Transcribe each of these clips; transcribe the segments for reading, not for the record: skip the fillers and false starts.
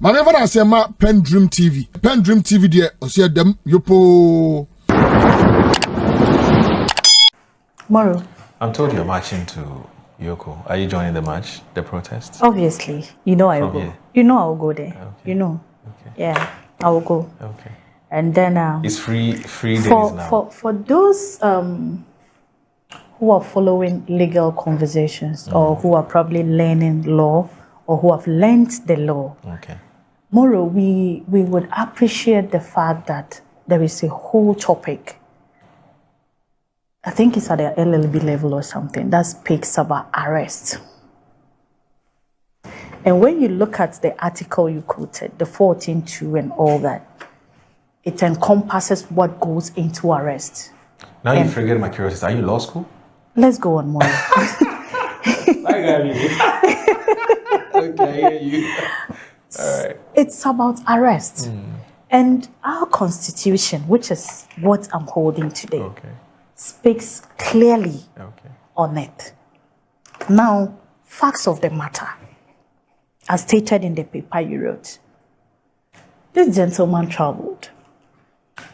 Maneva na sema PENDREAM TV. PENDREAM TV de osia dem yopo. Moro. I'm told you're marching to EOCO. Are you joining the march, the protest? Obviously. You know I will go. You know I will go there. Okay. You know. Okay. Yeah, I will go. Okay. And then it's free days now. For those who are following legal conversations or who are probably learning law or who have learned the law. Okay. Moro, we would appreciate the fact that there is a whole topic. I think it's at the LLB level or something that speaks about arrest. And when you look at the article you quoted, the 14.2 and all that, it encompasses what goes into arrest. Now you forget my curiosity. Are you law school? Let's go on, Moro. Okay, I hear you. All right. It's about arrest. And our constitution, which is what I'm holding today, speaks clearly on it. Now, facts of the matter, as stated in the paper you wrote. This gentleman traveled.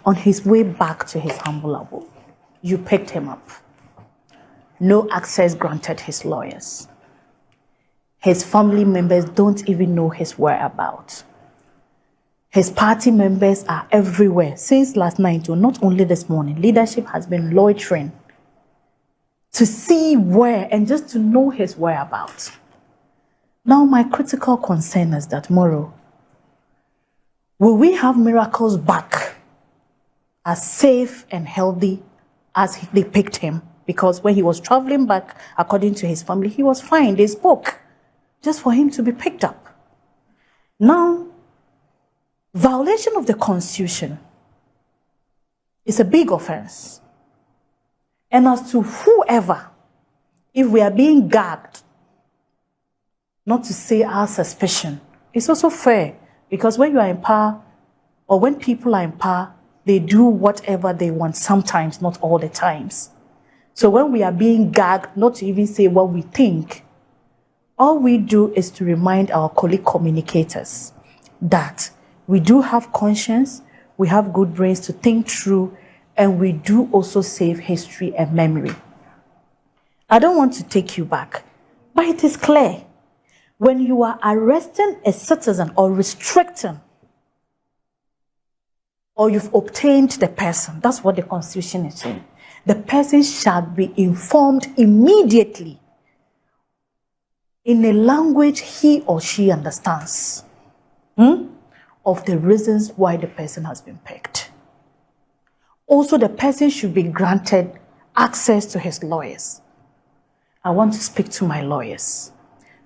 On his way back to his humble abode, you picked him up. No access granted his lawyers. His family members don't even know his whereabouts. His party members are everywhere. Since last night, or not only this morning, leadership has been loitering to see where and just to know his whereabouts. Now, my critical concern is that, Moro, will we have Miracles back as safe and healthy as they picked him? Because when he was traveling back, according to his family, he was fine. They spoke just for him to be picked up. Now, violation of the Constitution is a big offense. And as to whoever, if we are being gagged, not to say our suspicion, it's also fair. Because when you are in power, or when people are in power, they do whatever they want, sometimes, not all the times. So when we are being gagged, not to even say what we think, all we do is to remind our colleague communicators that we do have conscience, we have good brains to think through, and we do also save history and memory. I don't want to take you back, but it is clear. When you are arresting a citizen or restricting, or you've obtained the person, that's what the Constitution is saying. The person shall be informed immediately in a language he or she understands of the reasons why the person has been picked. Also, the person should be granted access to his lawyers. I want to speak to my lawyers.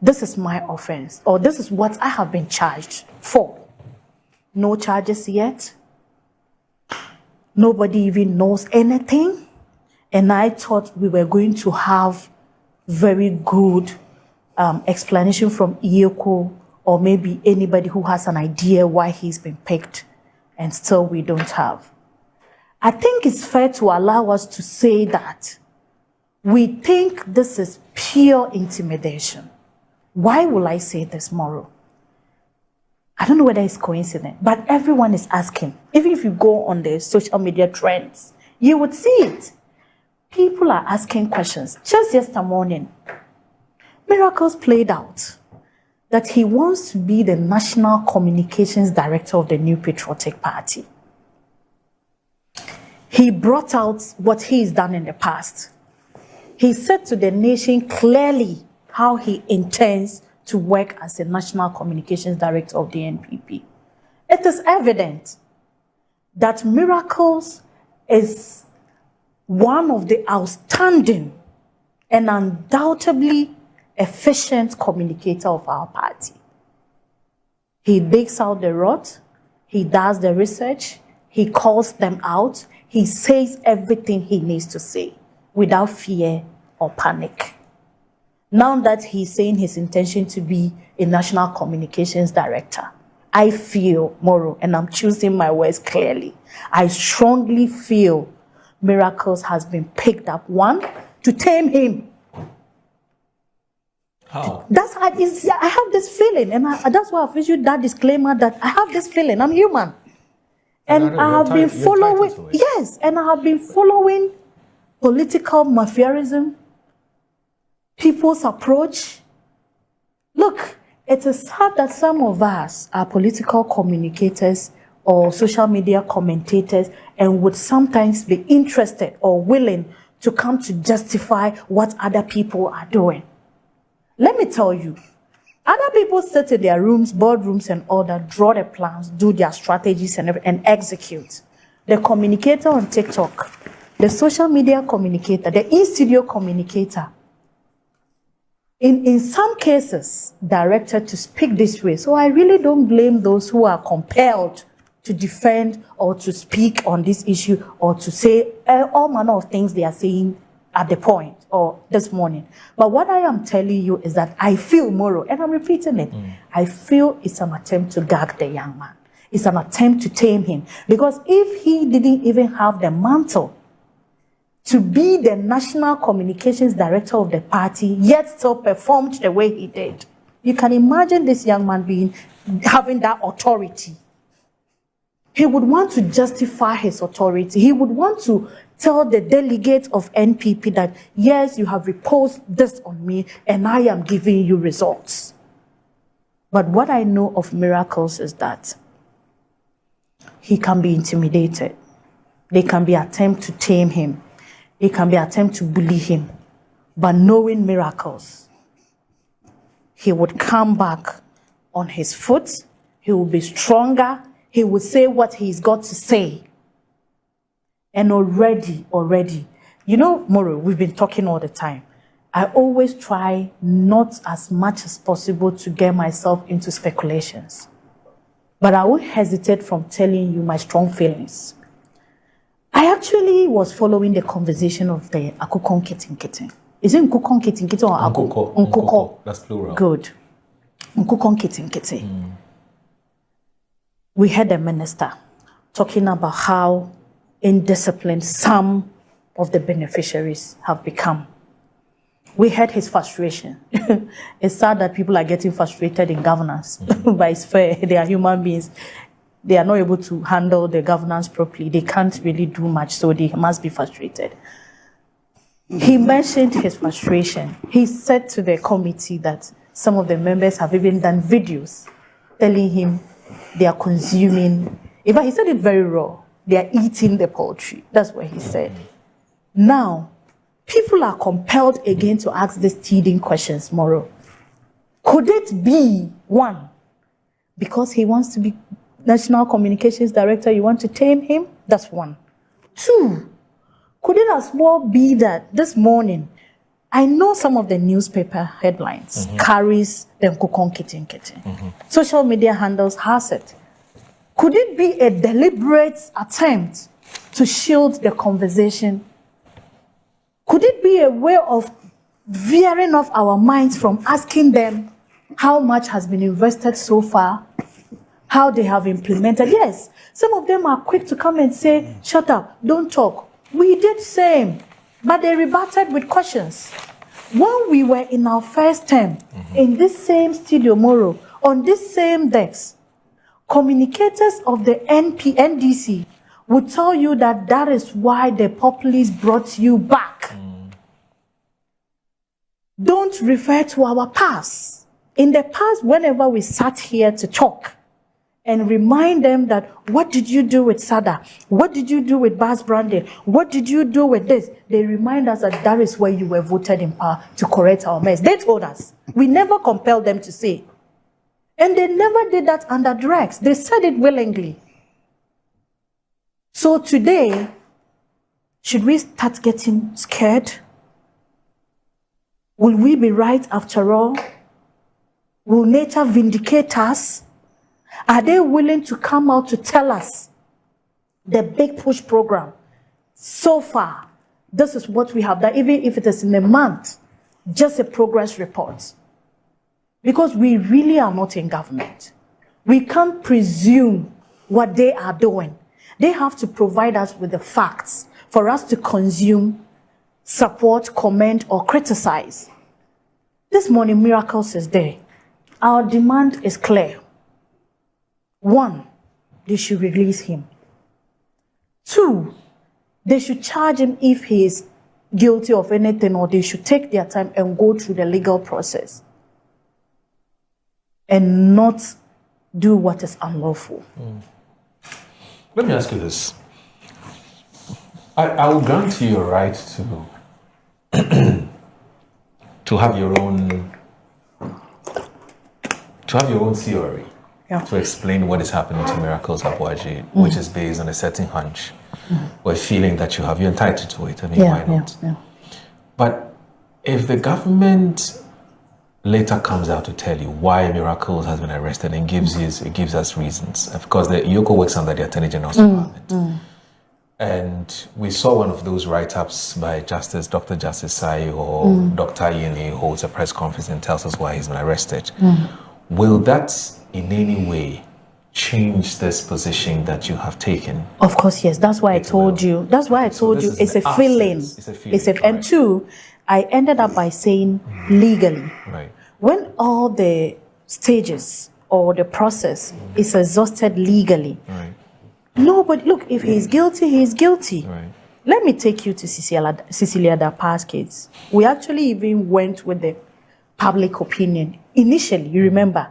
This is my offense, or this is what I have been charged for. No charges yet. Nobody even knows anything. And I thought we were going to have very good explanation from EOCO, or maybe anybody who has an idea why he's been picked, and still we don't have. I think it's fair to allow us to say that we think this is pure intimidation. Why will I say this, Moro? I don't know whether it's coincident, but everyone is asking. Even if you go on the social media trends, you would see it. People are asking questions. Just yesterday morning, Miracles played out that he wants to be the National Communications Director of the New Patriotic Party. He brought out what he's done in the past. He said to the nation clearly how he intends to work as the National Communications Director of the NPP. It is evident that Miracles is one of the outstanding and undoubtedly efficient communicator of our party. He digs out the rot, he does the research, he calls them out, he says everything he needs to say without fear or panic. Now that he's saying his intention to be a National Communications Director, I feel, Moro, and I'm choosing my words clearly, I strongly feel Miracles has been picked up, one, to tame him. How? That's how I have this feeling, and that's why I've issued that disclaimer that I have this feeling. I'm human. And I have been following, yes, and I have been following political mafiaism, people's approach. Look, it is sad that some of us are political communicators or social media commentators and would sometimes be interested or willing to come to justify what other people are doing. Let me tell you, other people sit in their rooms, boardrooms and all that, draw their plans, do their strategies and execute. The communicator on TikTok, the social media communicator, the in-studio communicator, in some cases, directed to speak this way. So I really don't blame those who are compelled to defend or to speak on this issue or to say all manner of things they are saying at the point or this morning. But what I am telling you is that I feel moral, and I'm repeating it. I feel it's an attempt to gag the young man. It's an attempt to tame him. Because if he didn't even have the mantle to be the national communications director of the party, yet still performed the way he did, you can imagine this young man having that authority. He would want to justify his authority. He would want to tell the delegates of NPP that, yes, you have reposed this on me and I am giving you results. But what I know of Miracles is that he can be intimidated. They can be attempt to tame him. They can be attempt to bully him. But knowing Miracles, he would come back on his foot. He will be stronger. He will say what he's got to say. And already, you know, Moro, we've been talking all the time. I always try not as much as possible to get myself into speculations. But I won't hesitate from telling you my strong feelings. I actually was following the conversation of the Akukon Kitten. Is it Nkukon Kitten or Akuko? Nkuko. That's plural. Good. Nkukon Kitten. We heard the minister talking about how indisciplined some of the beneficiaries have become. We heard his frustration. It's sad that people are getting frustrated in governance, but it's fair. They are human beings. They are not able to handle the governance properly. They can't really do much, so they must be frustrated. He mentioned his frustration. He said to the committee that some of the members have even done videos telling him they are consuming. In fact, he said it very raw. They are eating the poultry. That's what he said. Now, people are compelled again to ask these teething questions, Moro. Could it be, one, because he wants to be National Communications Director, you want to tame him? That's one. Two, could it as well be that this morning, I know some of the newspaper headlines carries the Nkukon Kitten. Social media handles has it. Could it be a deliberate attempt to shield the conversation? Could it be a way of veering off our minds from asking them how much has been invested so far, how they have implemented? Yes, some of them are quick to come and say, shut up, don't talk. We did same, but they rebutted with questions. When we were in our first term, in this same studio, Moro, on this same desk, communicators of the NDC would tell you that that is why the populists brought you back. Don't refer to our past. In the past, whenever we sat here to talk and remind them that, what did you do with Sada? What did you do with Bas Brandon? What did you do with this? They remind us that that is where you were voted in power to correct our mess. They told us. We never compelled them to say. And they never did that under duress. They said it willingly. So today, should we start getting scared? Will we be right after all? Will nature vindicate us? Are they willing to come out to tell us the big push program? So far, this is what we have done, even if it is in a month, just a progress report. Because we really are not in government. We can't presume what they are doing. They have to provide us with the facts for us to consume, support, comment, or criticize. This morning, miracles is there. Our demand is clear. 1, they should release him. 2, they should charge him if he is guilty of anything, or they should take their time and go through the legal process and not do what is unlawful. Let me ask you this. I will grant you your right to have your own theory to explain what is happening to Miracles Aboagye, which is based on a certain hunch or a feeling that you have. You're entitled to it. I mean, why not? But if the government later comes out to tell you why Miracles has been arrested and gives us reasons, of course, the EOCO works under the Attorney General's Department. And we saw one of those write-ups by Dr. Justice Sai, or Dr. Yini holds a press conference and tells us why he's been arrested. Will that in any way change this position that you have taken? Of course, yes. That's why I told you. That's why I told you it's a feeling. It's a feeling. And 2, I ended up by saying legally. Right. When all the stages or the process is exhausted legally, nobody, look, if he's guilty, he's guilty. Right. Let me take you to Cecilia Dapa's case. We actually even went with the public opinion initially, you remember,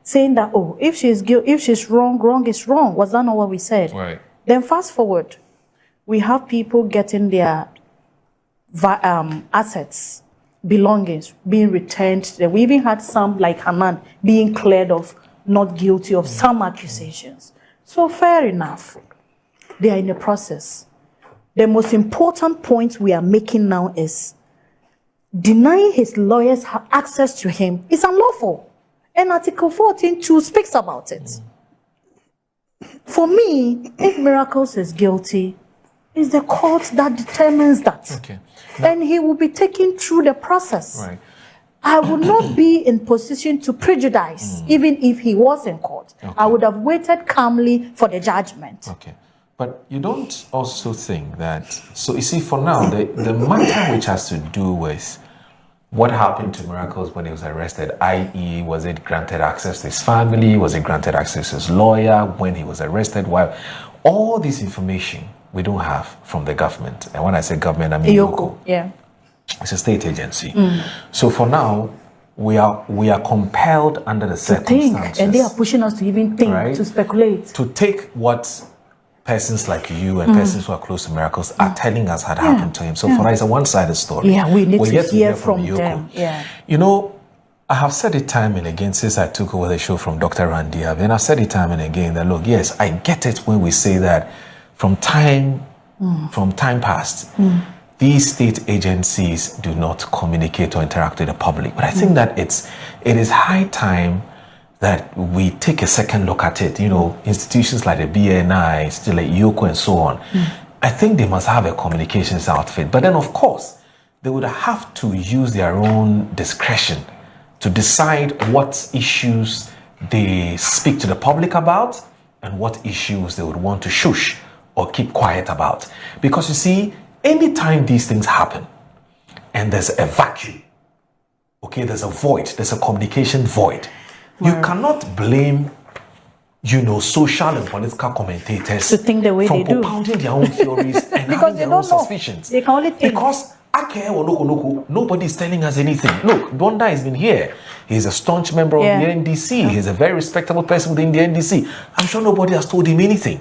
saying that, oh, if she's wrong, wrong is wrong. Was that not what we said? Right. Then fast forward, we have people getting their assets, belongings being returned. We even had some, like Hanan, being cleared of not guilty of some accusations. So fair enough. They are in the process. The most important point we are making now is denying his lawyers access to him is unlawful. And Article 14.2 speaks about it. For me, if Miracles is guilty, it's the court that determines that. Okay. And he will be taken through the process. Right. I would not be in position to prejudice, even if he was in court. Okay. I would have waited calmly for the judgment. Okay. But you don't also think that, so you see, for now, the matter which has to do with what happened to Miracles when he was arrested, i.e., was it granted access to his family? Was it granted access to his lawyer when he was arrested? Why? All this information we don't have from the government. And when I say government, I mean EOCO. Yeah. It's a state agency. So for now, we are compelled under the circumstances. To think, and they are pushing us to even think, right, to speculate. To take what persons like you and persons who are close to Miracles are telling us had happened to him. So for us, it's a one-sided story. Yeah, we need We're to yet hear from EOCO. them. Yeah. You know, I have said it time and again since I took over the show from Dr. Randy Abe, and I've said it time and again that, look, yes, I get it when we say that from time past, these state agencies do not communicate or interact with the public. But I think that it is high time that we take a second look at it. You know, institutions like the BNI, still like EOCO and so on, I think they must have a communications outfit. But then, of course, they would have to use their own discretion to decide what issues they speak to the public about and what issues they would want to shush or keep quiet about. Because you see, anytime these things happen and there's a vacuum, okay, there's a void, there's a communication void, you cannot blame, you know, social and political commentators to think the way from they do, propounding their own theories and because having they their own don't know. suspicions. They can only think. Because nobody's telling us anything. Look, Donda has been here. He's a staunch member of the NDC. He's a very respectable person within the NDC. I'm sure nobody has told him anything.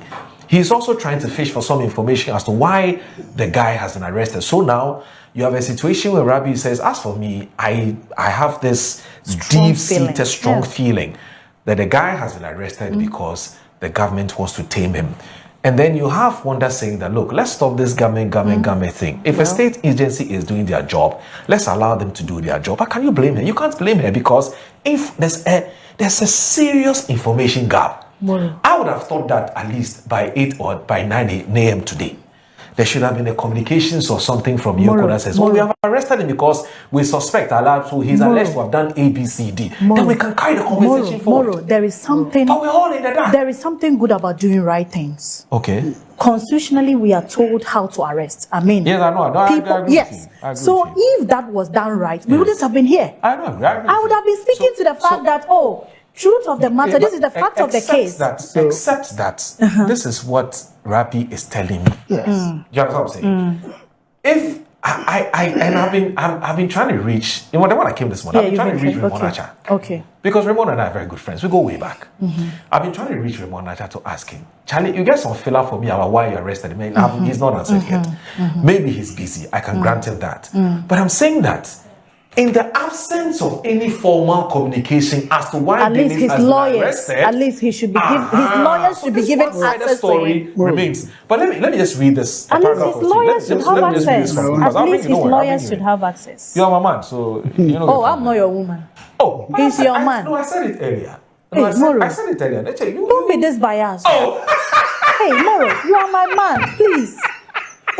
He's also trying to fish for some information as to why the guy has been arrested. So now you have a situation where Rabi says, as for me, I have this deep-seated, strong feeling that the guy has been arrested because the government wants to tame him. And then you have Wanda saying that, look, let's stop this government thing. If a state agency is doing their job, let's allow them to do their job. But can you blame her? You can't blame her, because if there's a serious information gap. I would have thought that at least by 8 or by 9 a.m. today, there should have been a communications or something from EOCO that says, we have arrested him because we suspect he's alleged to have done A, B, C, D. Then we can carry the conversation forward. There is something. But we're all in the dark. There is something good about doing right things. Okay. Constitutionally, we are told how to arrest. I mean, yes, I know. I agree yes. So if that was done right, we wouldn't have been here. I know. I would have been speaking to the fact that, truth of the matter, this is the fact of the case. Except that this is what Rapi is telling me. Yes. Do you understand what I'm saying? If I've been trying to reach, when I came this morning, I've been trying to reach Raymond Acha. Okay. Because Raymond and I are very good friends. We go way back. I've been trying to reach Raymond Acha to ask him, Charlie, you get some filler for me about why you arrested him. He's not answered yet. Maybe he's busy. I can grant him that. But I'm saying that in the absence of any formal communication as to why Dennis has been arrested, at least he should be his lawyers should be given access to him. Remains. But let me just read this. At least his lawyers should have access. At least his lawyers should have access. You're my man, so you know. Oh, I'm not your woman. Oh, he's your man. No, I said it earlier. Hey, Moro. I said it earlier. Don't be this biased. Oh. Hey, Moro, you are my man, please.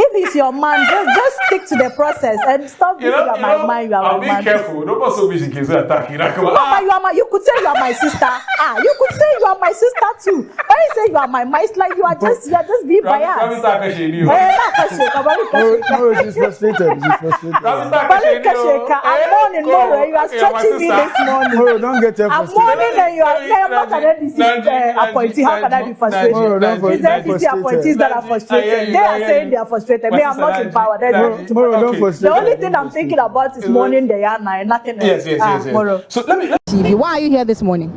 If he's your man, just stick to the process and stop being you are my man, you are my man. I'll be careful. Don't be so busy in case you attack you. You could say you are my sister. You could say you are my sister too. When you say you are my man, it's like you are just being biased. No, she's frustrated. I'm mourning, Moro. You are stretching me this morning. Moro, don't get frustrated. I'm mourning and you are not an NPP appointee. How can I be frustrated? It's the NPP appointees that are frustrated. They are saying they are frustrated. Me, I'm not in power. The only thing I'm thinking about is morning the Yana and nothing else. Yes. So let me. Why are you here this morning?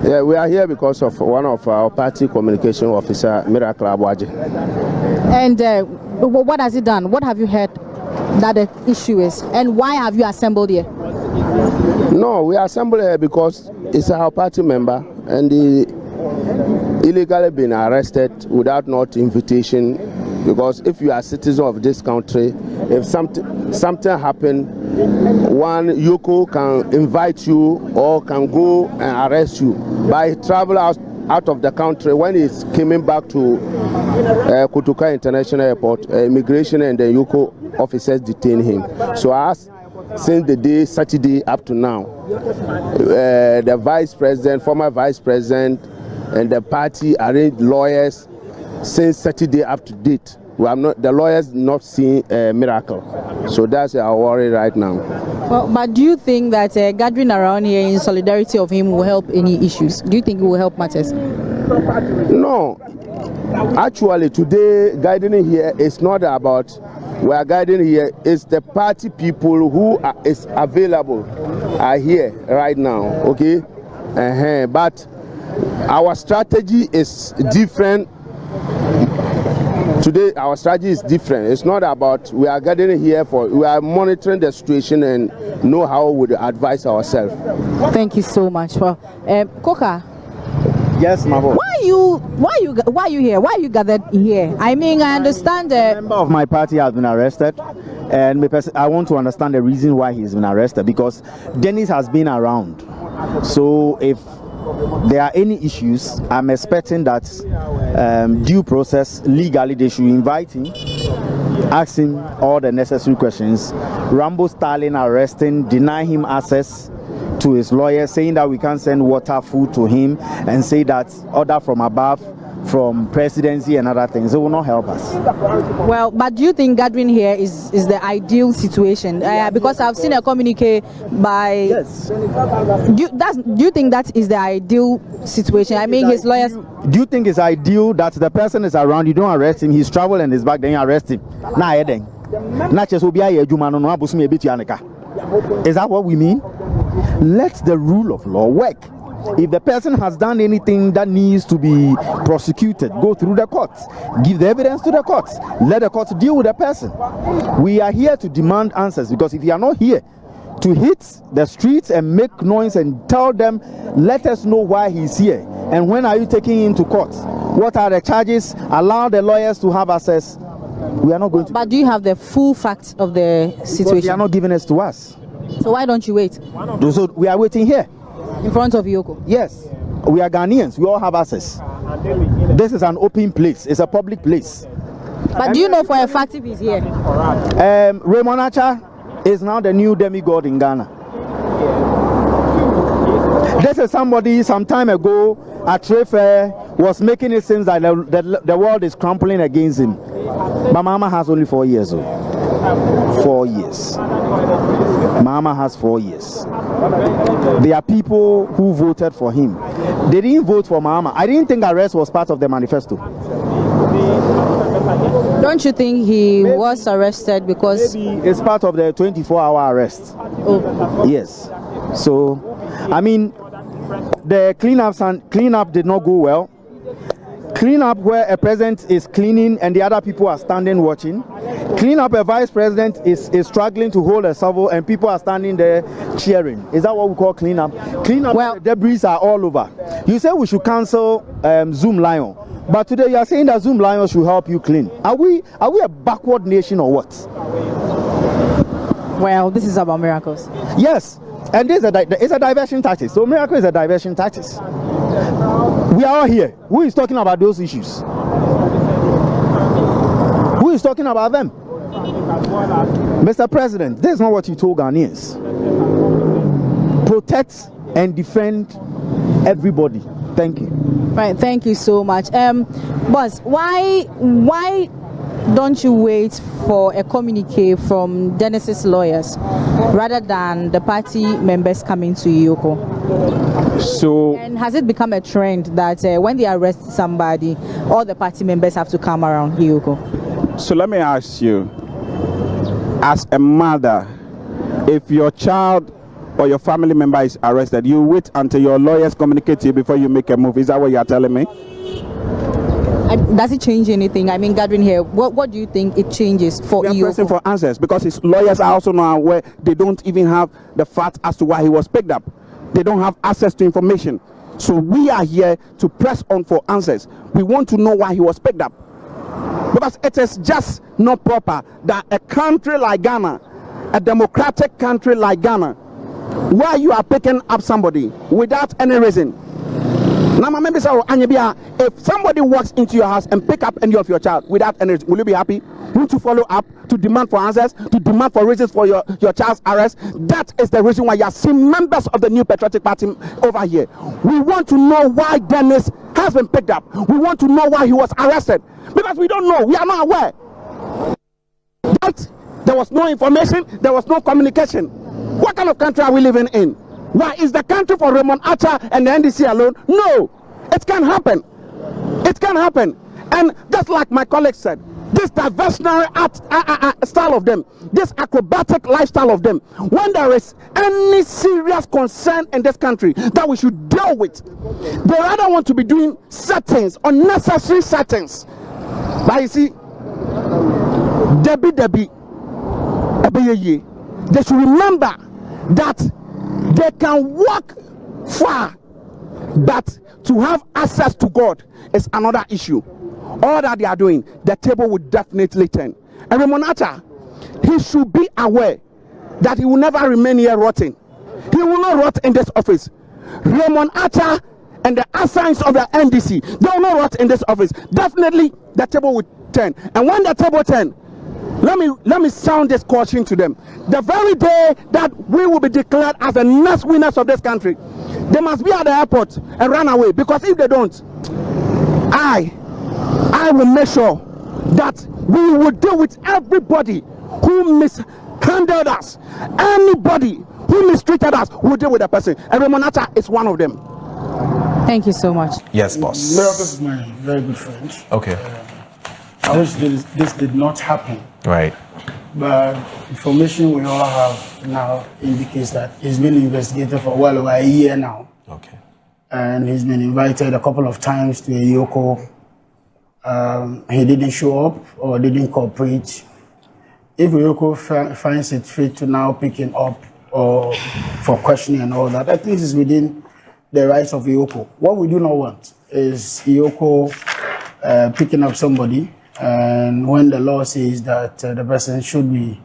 Yeah, we are here because of one of our party communication officer, Miracle Aboagye. And what has he done? What have you heard that the issue is? And why have you assembled here? No, we assembled here because it's our party member and he illegally been arrested without not invitation. Because if you are a citizen of this country, if something happen, one EOCO can invite you or can go and arrest you. By travel out of the country, when he's coming back to Kotoka International Airport, immigration and the EOCO officers detain him. So since the day Saturday up to now, the vice president, former vice president, and the party arranged lawyers. Since Saturday up to date, the lawyers not seeing a miracle. So that's our worry right now. Well, but do you think that gathering around here in solidarity of him will help any issues? Do you think it will help matters? No. Actually, today, gathering here is not about we are gathering here. It's the party people who is available are here right now. Okay? But our strategy is different. Today our strategy is different. It's not about we are gathering here we are monitoring the situation and know how we advise ourselves. Thank you so much. Well, Koka. Yes, my boy. Why you here? Why you gathered here? I mean, I understand a member of my party has been arrested, and I want to understand the reason why he's been arrested, because Dennis has been around. So if there are any issues, I'm expecting that due process, legally, they should invite him, ask him all the necessary questions. Rambo Stalin arresting, deny him access to his lawyer, saying that we can't send water, food to him, and say that order from above, from presidency and other things, it will not help us. Well, but do you think gathering here is the ideal situation? Because I've seen a communique by... Yes. Do you think that is the ideal situation? I mean, his lawyers... Do you think it's ideal that the person is around, you don't arrest him, he's traveling and he's back, then you arrest him? Is that what we mean? Let the rule of law work. If the person has done anything that needs to be prosecuted, go through the courts, give the evidence to the courts, let the courts deal with the person. We are here to demand answers, because if you are not here to hit the streets and make noise and tell them, let us know why he's here and when are you taking him to court, what are the charges, allow the lawyers to have access, we are not going to. But do you have the full facts of the situation? Because they are not giving us to us. So why don't you wait? So we are waiting here. In front of EOCO? Yes. We are Ghanaians. We all have access. This is an open place. It's a public place. But do you know for a fact if he's here? Raymond Acha is now the new demigod in Ghana. This is somebody some time ago at trade fair was making it seem that the world is crumbling against him. But Mama has only 4 years old. 4 years. Mama has 4 years. There are people who voted for him. They didn't vote for Mama. I didn't think arrest was part of the manifesto. Don't you think he was arrested because it's part of the 24-hour arrest? Oh. Yes. So, I mean, the cleanup did not go well. Clean up where a president is cleaning and the other people are standing watching. Clean up a vice president is struggling to hold a shovel and people are standing there cheering. Is that what we call clean up? Clean up, well, debris are all over. You say we should cancel Zoom Lion, but today you are saying that Zoom Lion should help you clean. Are we a backward nation or what? Well, this is about miracles. Yes, and this is a diversion tactic. So miracle is a diversion tactic. We are all here. Who is talking about those issues? Who is talking about them? Mr. President, this is not what you told Ghanaians. Protect and defend everybody. Thank you. Right, thank you so much. Boss, why don't you wait for a communique from Dennis's lawyers rather than the party members coming to EOCO? So, and has it become a trend that when they arrest somebody, all the party members have to come around EOCO? So let me ask you, as a mother, if your child or your family member is arrested, you wait until your lawyers communicate to you before you make a move. Is that what you are telling me? Does it change anything? I mean, gathering here, what do you think it changes for EOCO? We are pressing for answers because his lawyers are also not aware. They don't even have the facts as to why he was picked up. They don't have access to information. So we are here to press on for answers. We want to know why he was picked up. Because it is just not proper that a country like Ghana, a democratic country like Ghana, where you are picking up somebody without any reason. If somebody walks into your house and pick up any of your child without any reason, will you be happy? Won't you follow up to demand for answers, to demand for reasons for your child's arrest? That is the reason why you are seeing members of the New Patriotic Party over here. We want to know why Dennis has been picked up. We want to know why he was arrested. Because we don't know. We are not aware. But there was no information. There was no communication. What kind of country are we living in? Why is the country for Raymond Acha and the NDC alone? No. It can happen. It can happen. And just like my colleague said, this diversionary style of them, this acrobatic lifestyle of them, when there is any serious concern in this country that we should deal with, they rather want to be doing settings, unnecessary settings. But you see, Debbie, they should remember that they can walk far, but to have access to God is another issue. All that they are doing, the table will definitely turn. And Raymond Acha, he should be aware that he will never remain here rotting. He will not rot in this office. Raymond Acha and the assigns of the NDC, they will not rot in this office. Definitely the table will turn. And when the table turns, let me sound this caution to them. The very day that we will be declared as the next winners of this country, they must be at the airport and run away. Because if they don't, I will make sure that we will deal with everybody who mishandled us. Anybody who mistreated us, will deal with the person. And Raymond Acha is one of them. Thank you so much. Yes, boss. This is my very good friend. Okay. This did not happen. Right. But information we all have now indicates that he's been investigated for well over a year now. Okay. And he's been invited a couple of times to a EOCO. He didn't show up or didn't cooperate. If EOCO finds it fit to now pick him up or for questioning and all that, I think it's within the rights of EOCO. What we do not want is EOCO picking up somebody, and when the law says that the person should be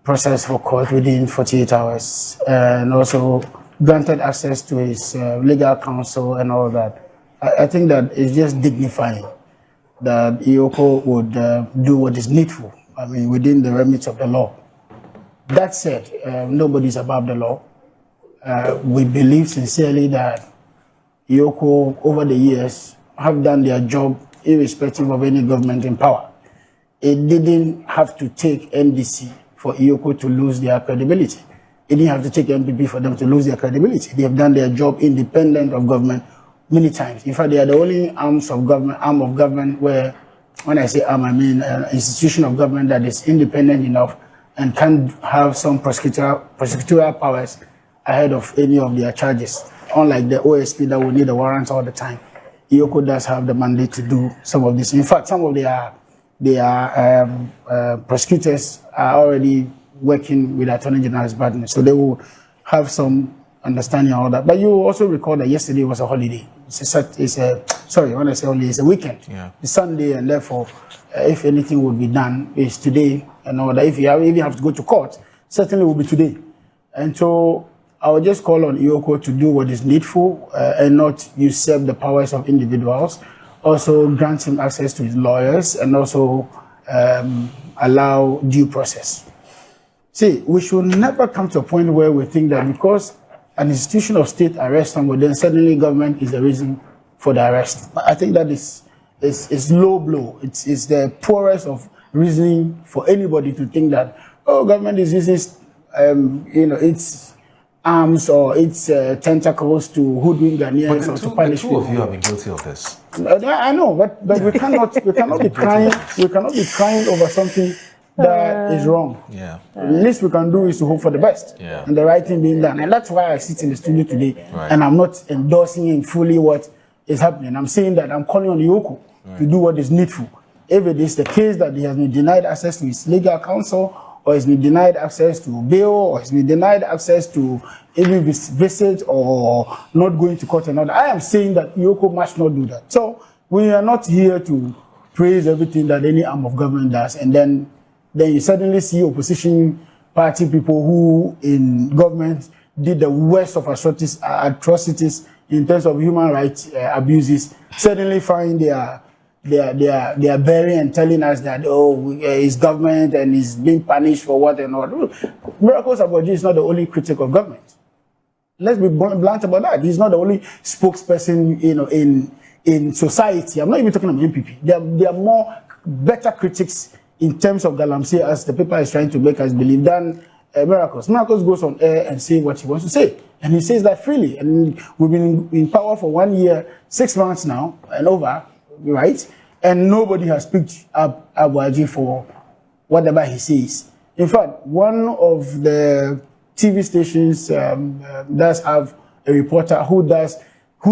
processed for court within 48 hours and also granted access to his legal counsel and all that, I think that is just dignifying that EOCO would do what is needful, I mean, within the remit of the law. That said, nobody is above the law. We believe sincerely that EOCO, over the years, have done their job irrespective of any government in power. It didn't have to take NDC for EOCO to lose their credibility. It didn't have to take NPP for them to lose their credibility. They have done their job independent of government many times. In fact, they are the only arm of government where, when I say arm, I mean an institution of government that is independent enough and can have some prosecutorial powers ahead of any of their charges. Unlike the OSP that will need a warrant all the time, EOCO does have the mandate to do some of this. In fact, some of their prosecutors are already working with Attorney General's partners, so they will have some understanding of all that. But you also recall that yesterday was a holiday. Sorry, when I say holiday, it's a weekend. Yeah. It's Sunday, and therefore, if anything would be done, it's today and all that. If you even have to go to court, certainly will be today. And so I would just call on EOCO to do what is needful and not usurp the powers of individuals. Also grant him access to his lawyers and also allow due process. See, we should never come to a point where we think that because an institution of state arrests somebody, then suddenly government is the reason for the arrest. I think that is low blow. It's the poorest of reasoning for anybody to think that, oh, government is using its arms or its tentacles to hoodwink Ghanaians or to punish people. The two of you have been guilty of this. I know, but we cannot be crying. We cannot be crying over something that is wrong. Yeah. The least we can do is to hope for the best and the right thing being done. And that's why I sit in the studio today and I'm not endorsing in fully what is happening. I'm saying that I'm calling on EOCO to do what is needful. If it is the case that he has been denied access to his legal counsel, or has been denied access to bail, or has been denied access to even visit or not going to court and all that, I am saying that EOCO must not do that. So we are not here to praise everything that any arm of government does, and then you suddenly see opposition party people who in government did the worst of atrocities in terms of human rights abuses, suddenly find their bearing and telling us that, oh, it's government and it's being punished for what and all. Miracles Aboagye is not the only critic of government. Let's be blunt about that. He's not the only spokesperson, in society. I'm not even talking about NPP. There are more better critics in terms of Galamsey, as the paper is trying to make us believe, than Miracles. Miracles goes on air and say what he wants to say. And he says that freely. And we've been in power for 1 year, 6 months now, and over, right? And nobody has picked up Aboagye for whatever he says. In fact, one of the TV stations does have a reporter who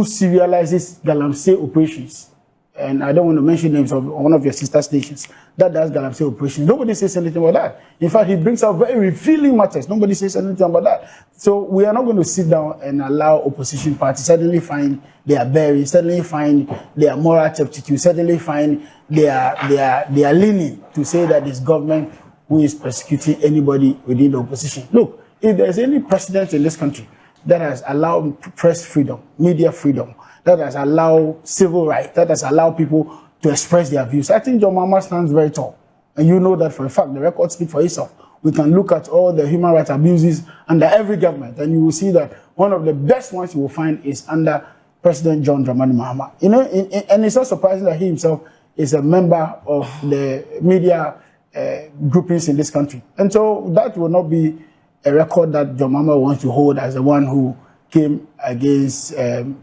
serializes Galamsey operations. And I don't want to mention names of one of your sister stations that does Galamsey operations. Nobody says anything about that. In fact, he brings out very revealing matters. Nobody says anything about that. So we are not going to sit down and allow opposition parties suddenly find their bearing, suddenly find their moral turpitude, suddenly find their leaning to say that it's government who is persecuting anybody within the opposition. Look, if there's any precedent in this country that has allowed press freedom, media freedom, that has allowed civil rights, that has allowed people to express their views, I think John Mahama stands very tall. And you know that for a fact. The record speaks for itself. We can look at all the human rights abuses under every government, and you will see that one of the best ones you will find is under President John Dramani Mahama. And it's not surprising that he himself is a member of the media groupings in this country. And so that will not be a record that John Mahama wants to hold as the one who came against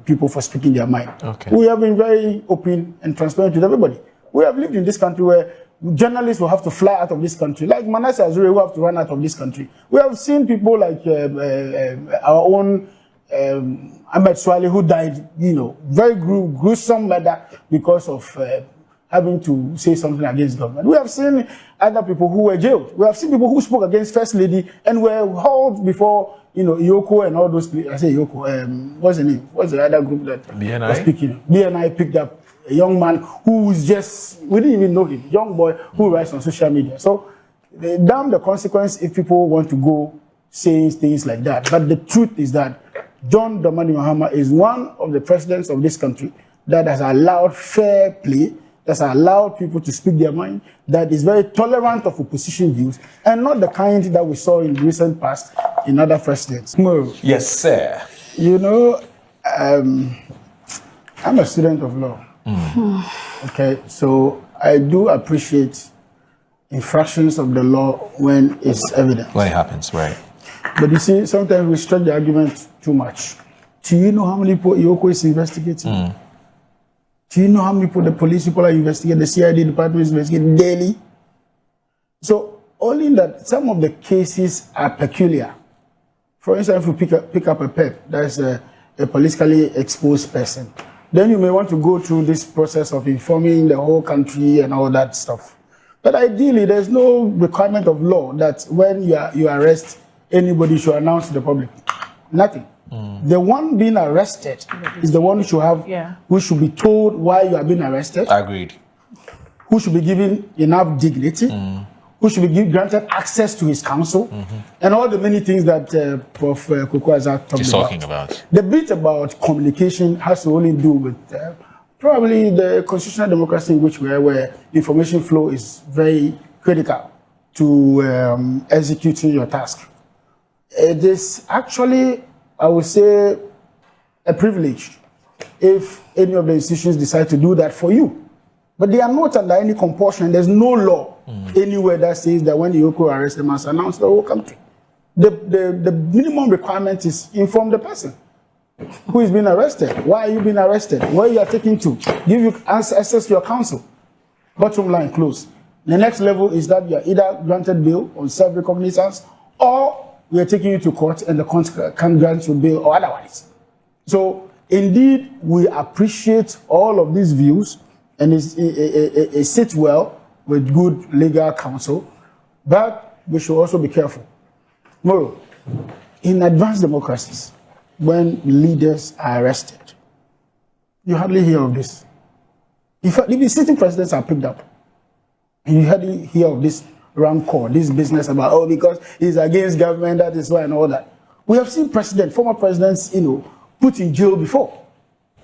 people for speaking their mind. Okay. We have been very open and transparent with everybody. We have lived in this country where journalists will have to fly out of this country, like Manasseh Azure who have to run out of this country. We have seen people like our own Ahmed Swale, who died, very gruesome murder because of having to say something against government. We have seen other people who were jailed. We have seen people who spoke against First Lady and were hauled before, EOCO and all those people. I say EOCO, what's the name? What's the other group that BNI? was speaking? BNI picked up a young man who was we didn't even know him, young boy who writes on social media. So, damn the consequence if people want to go saying things like that. But the truth is that John Dramani Mahama is one of the presidents of this country that has allowed fair play, that's allowed people to speak their mind, that is very tolerant of opposition views, and not the kind that we saw in the recent past in other presidents. Yes, sir. You know, I'm a student of law. Okay, so I do appreciate infractions of the law when it's evident. When it happens, right. But you see, sometimes we stretch the argument too much. Do you know how many people EOCO is investigating? Do you know how many people the police people are investigating, the CID department is investigating daily? So, only that some of the cases are peculiar. For instance, if you pick up a PEP, that's a politically exposed person, then you may want to go through this process of informing the whole country and all that stuff. But ideally, there's no requirement of law that when you arrest anybody should announce to the public. Nothing. The one being arrested is the one who should be told why you are being arrested. Agreed. Who should be given enough dignity. Who should be granted access to his counsel, and all the many things that Prof. Koko has talking about. The bit about communication has to only do with probably the constitutional democracy in which we are, where information flow is very critical to executing your task. It is actually, I would say, a privilege if any of the institutions decide to do that for you. But they are not under any compulsion. There's no law anywhere that says that when the EOCO arrests, they must announce the whole country. The minimum requirement is inform the person who is being arrested. Why are you being arrested? Where you are taken to? Give you access to your counsel. Bottom line, close. The next level is that you are either granted bail on self-recognizance, or we are taking you to court and the court can grant you bail or otherwise. So, indeed, we appreciate all of these views, and it sits well with good legal counsel, but we should also be careful. Moro, in advanced democracies, when leaders are arrested, you hardly hear of this. In fact, even sitting presidents are picked up, and you hardly hear of this rancor, this business about, oh, because he's against government, that is why, and all that. We have seen former presidents, put in jail before.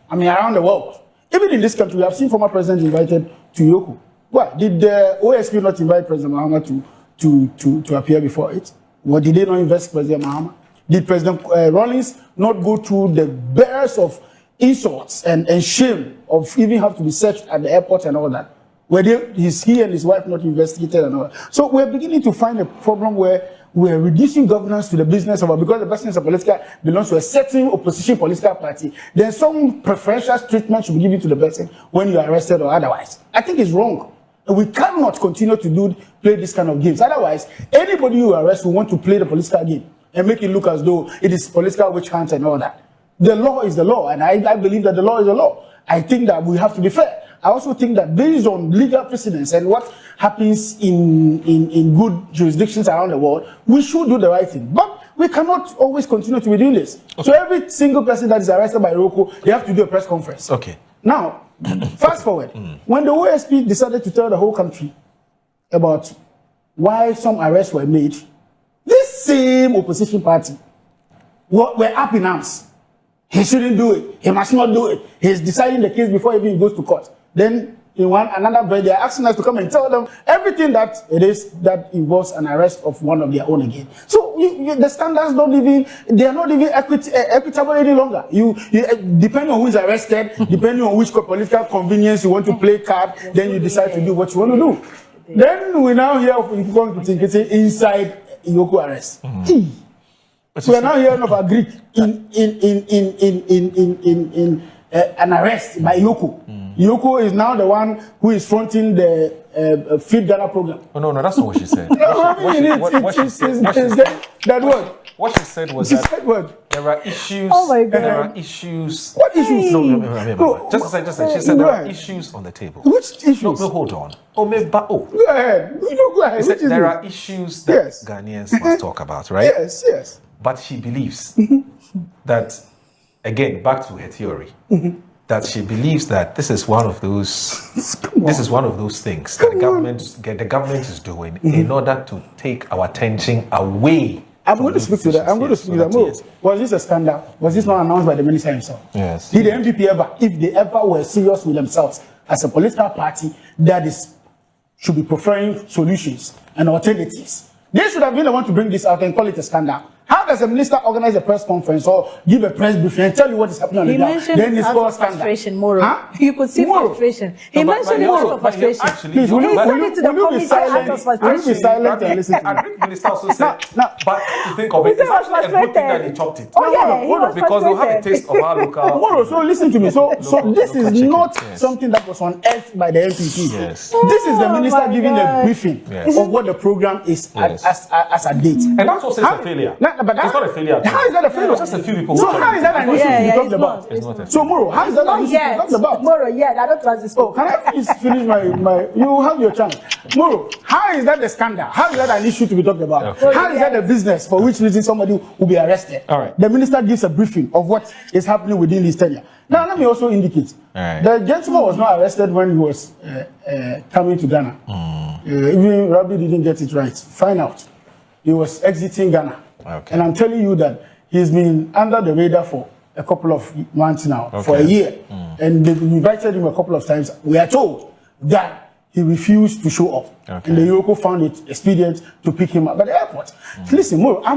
I mean, around the world. Even in this country, we have seen former presidents invited to EOCO. Why? Did the OSP not invite President Mahama to appear before it? Or did they not invite President Mahama? Did President Rawlings not go through the bears of insults and shame of even have to be searched at the airport and all that? Were he and his wife not investigated and all that? So we're beginning to find a problem where we're reducing governance to the business of, because the person is a political, belongs to a certain opposition political party, then some preferential treatment should be given to the person when you are arrested or otherwise. I think it's wrong. And we cannot continue to play this kind of games. Otherwise, anybody you arrest will want to play the political game and make it look as though it is political witch hunt and all that. The law is the law, and I believe that the law is the law. I think that we have to be fair. I also think that based on legal precedents and what happens in good jurisdictions around the world, we should do the right thing. But we cannot always continue to be doing this. Okay. So every single person that is arrested by EOCO, they have to do a press conference. Okay. Now, fast forward. When the OSP decided to tell the whole country about why some arrests were made, this same opposition party were up in arms. He shouldn't do it. He must not do it. He's deciding the case before he even goes to court. Then, in another breath, they are asking us to come and tell them everything that it is that involves an arrest of one of their own again. So, the standards they are not even equitable any longer. Depending on who is arrested, depending on which political convenience you want to play card, then you decide to do what you want to do. Then we now hear of inside EOCO arrest. We are now hearing of a Greek in an arrest by EOCO. EOCO is now the one who is fronting the Feed Ghana program. Oh, no, that's not what she said. What she said was that there are issues. Oh my God. There are issues. What issues? No. Just a second. She said there are issues on the table. Which issues? No, hold on. Go ahead. Go ahead. There are issues that Ghanaians must talk about, right? Yes. But she believes that, again, back to her theory, that she believes that this is one of those things that the government is doing in order to take our attention away. I'm going to speak to that. Was this a scandal? Was this not announced by the minister himself? Yes. Did the NPP ever, if they ever were serious with themselves, as a political party that should be preferring solutions and alternatives. They should have been the one to bring this out and call it a scandal. How does a minister organize a press conference or give a press briefing and tell you what is happening on the ground? Then it's called frustration, Moro. Huh? You could see frustration. He mentioned it out of frustration. Please, will you be silent? Will you be silent and listen to me? I think the minister also said, but to think of it, it's actually a good thing that he chopped it. Because they'll have a taste of our local. Moro, so listen to me. So this is not something that was unearthed by the NPP. Yes. This is the minister giving a briefing of what the program is as a date. And that's what says a failure. But it's not a failure. How is that a failure? Just a few people. So how is that an issue to be talked about? It's not. So Moro, how is that an issue to be talked about? Moro, I don't trust this. Oh, can I please finish my? You have your chance. Moro, how is that a scandal? How is that an issue to be talked about? Okay. How is that a business for which reason somebody will be arrested? All right. The minister gives a briefing of what is happening within his tenure. Now let me also indicate. The gentleman was not arrested when he was coming to Ghana. Even Rabbi didn't get it right. Find out. He was exiting Ghana. Okay. And I'm telling you that he's been under the radar for a couple of months now, for a year. And they've invited him a couple of times. We are told that he refused to show up. And the EOCO found it expedient to pick him up at the airport. Listen, Moro, I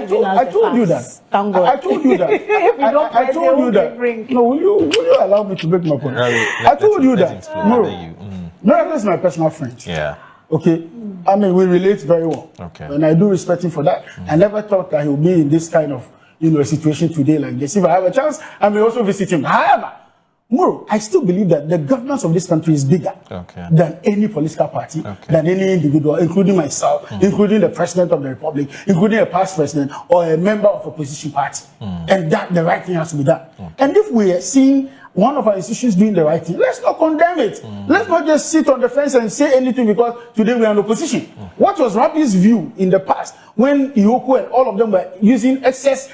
told you that. I told you that. I told you that. No, will you allow me to make my point? I told you that. Moro, Miracle is my personal friend. Yeah. Okay, I mean, we relate very well. Okay. And I do respect him for that. I never thought that he would be in this kind of, situation today like this. If I have a chance, I may also visit him. However, Moro, I still believe that the governance of this country is bigger than any political party, than any individual, including myself, including the president of the republic, including a past president or a member of a opposition party. And that the right thing has to be done. And if we are seeing one of our institutions doing the right thing, let's not condemn it. Let's not just sit on the fence and say anything because today we are in opposition. What was Rabi's view in the past when EOCO and all of them were using excess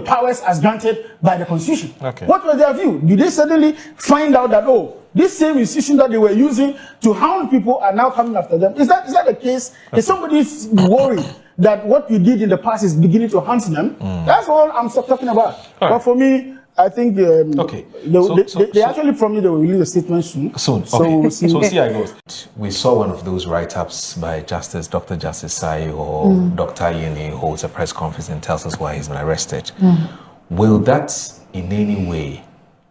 powers as granted by the Constitution? What was their view? Did they suddenly find out that, this same institution that they were using to hound people are now coming after them? Is that the case? Is somebody worried that what you did in the past is beginning to haunt them? That's all I'm talking about. But for me, I think they actually promised they will release a statement soon. So see how it goes. We saw one of those write-ups by Dr. Justice Sai or Dr. Yeni holds a press conference and tells us why he's been arrested. Will that in any way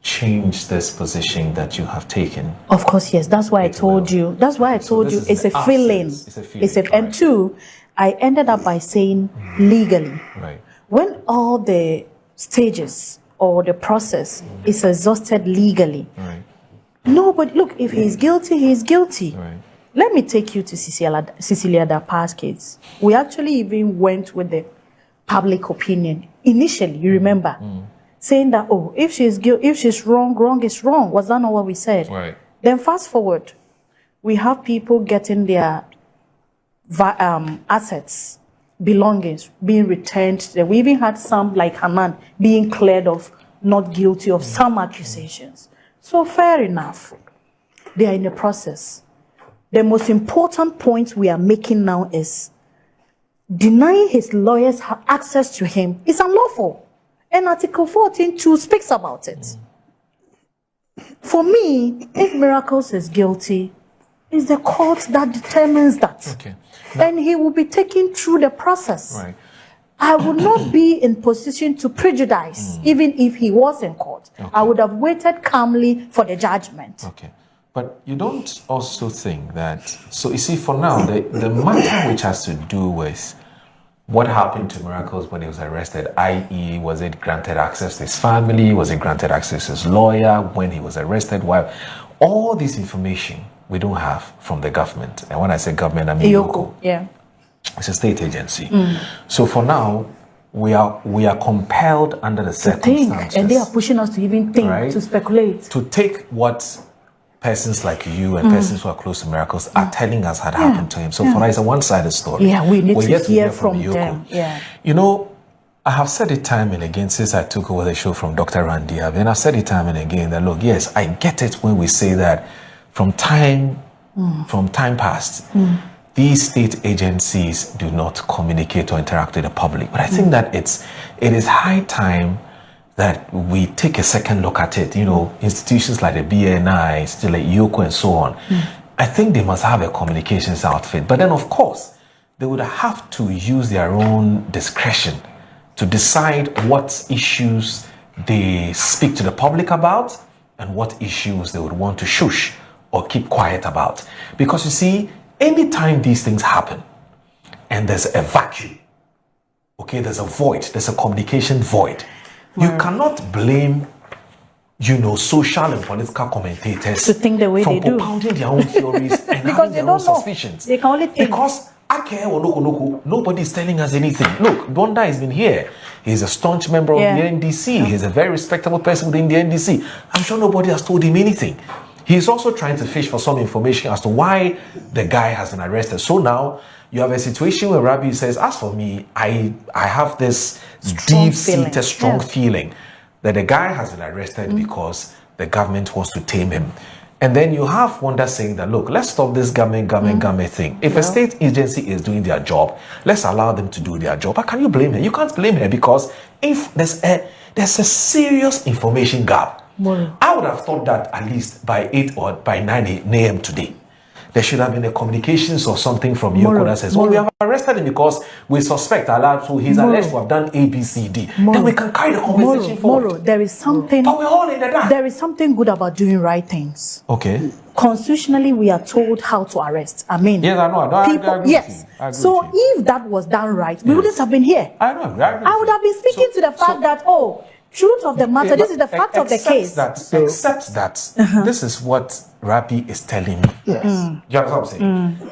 change this position that you have taken? Of course, yes. That's why I told you. That's why I told you it's a feeling. And two, I ended up by saying legally. Right. When all the stages or the process is exhausted legally. No, but look, if he's guilty, he's guilty. Let me take you to Cecilia Dapa's case. We actually even went with the public opinion. Initially, you remember, saying that, if she's wrong, wrong is wrong. Was that not what we said? Then fast forward, we have people getting their assets, belongings being returned. We even had some, like Haman, being cleared of not guilty of some accusations. So fair enough. They are in the process. The most important point we are making now is denying his lawyers access to him is unlawful. And Article 14.2 speaks about it. For me, if Miracles is guilty, it's the court that determines that. And he will be taken through the process. I would not be in position to prejudice, even if he was in court. I would have waited calmly for the judgment. But you don't also think that, so you see, for now, the matter which has to do with what happened to Miracles when he was arrested, i.e., was it granted access to his family? Was it granted access to his lawyer when he was arrested? Why? All this information we don't have from the government. And when I say government, I mean EOCO. It's a state agency. So for now, we are compelled under the circumstances. To think, and they are pushing us to even think, to speculate. To take what persons like you and persons who are close to Miracles are telling us had happened to him. So for us, it's a one-sided story. We need to hear from them. I have said it time and again since I took over the show from Dr. Randy, and I've said it time and again that, look, yes, I get it when we say that from time past, these state agencies do not communicate or interact with the public. But I think that it is high time that we take a second look at it. You know, institutions like the BNI, still like EOCO and so on. I think they must have a communications outfit. But then, of course, they would have to use their own discretion to decide what issues they speak to the public about and what issues they would want to shush or keep quiet about. Because you see, anytime these things happen and there's a vacuum, okay, there's a void, there's a communication void, you cannot blame, you know, social and political commentators to think the way from they do, propounding their own theories and because having they their own don't know. suspicions. They can only think. Because nobody's telling us anything. Look, Donda has been here. He's a staunch member of the NDC. He's a very respectable person within the NDC. I'm sure nobody has told him anything. He's also trying to fish for some information as to why the guy has been arrested. So now you have a situation where Rabi says, as for me, I have this deep-seated, strong feeling that the guy has been arrested because the government wants to tame him. And then you have Wanda saying that, look, let's stop this government thing. If a state agency is doing their job, let's allow them to do their job. How can you blame her? You can't blame her, because if there's a serious information gap. I would have thought that at least by 8 or by 9 a.m. today, there should have been a communications or something from EOCO that says, we have arrested him because we suspect so he's alleged to have done A, B, C, D. Then we can carry the conversation forward. There is something. But we're all in the dark. There is something good about doing right things. Okay. Constitutionally, we are told how to arrest. I mean, yes, I know. I agree yes. So if that was done right, we wouldn't have been here. I know. I would have been speaking to the fact that, truth of the matter, this is the fact of the case. Except that this is what Rabi is telling me. Yes. You understand what I'm saying?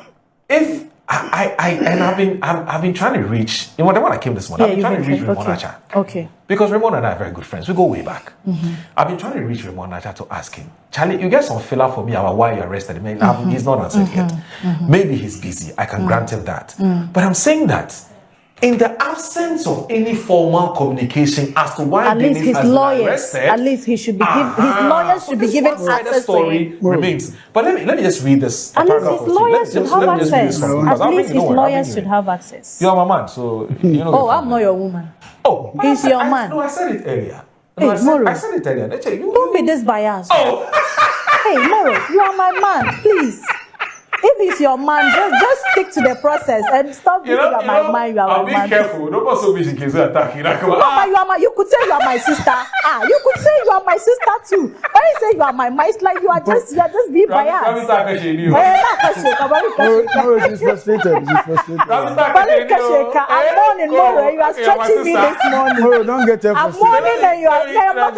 If I've been trying to reach, when I came this morning, I've been trying to reach Raymond Acha. Okay. Because Raymond and I are very good friends. We go way back. I've been trying to reach Raymond Acha to ask him, Charlie, you get some filler for me about why you arrested him. He's not answered yet. Maybe he's busy. I can grant him that. But I'm saying that in the absence of any formal communication as to why at least his lawyers, at least he should be his lawyers should be given access to him. Remains. But let me just read this. At least his lawyers should have access. At least his lawyers should have access. You're my man, so you know. Oh, I'm not your woman. Oh, he's your man. No, I said it earlier. Hey, Moro. I said it earlier. Don't be this biased. Oh. Hey, Moro, you are my man. Please. If he's your man, just stick to the process and stop thinking you are my man, you are my man. Be careful. Don't so be attacking. You could say you are my sister. You could say you are my sister too. When you say you are my man, it's like you are just being biased. She's frustrated. I'm mourning, Moro. You are stretching me this morning. Don't get her frustrated. I'm mourning and you are not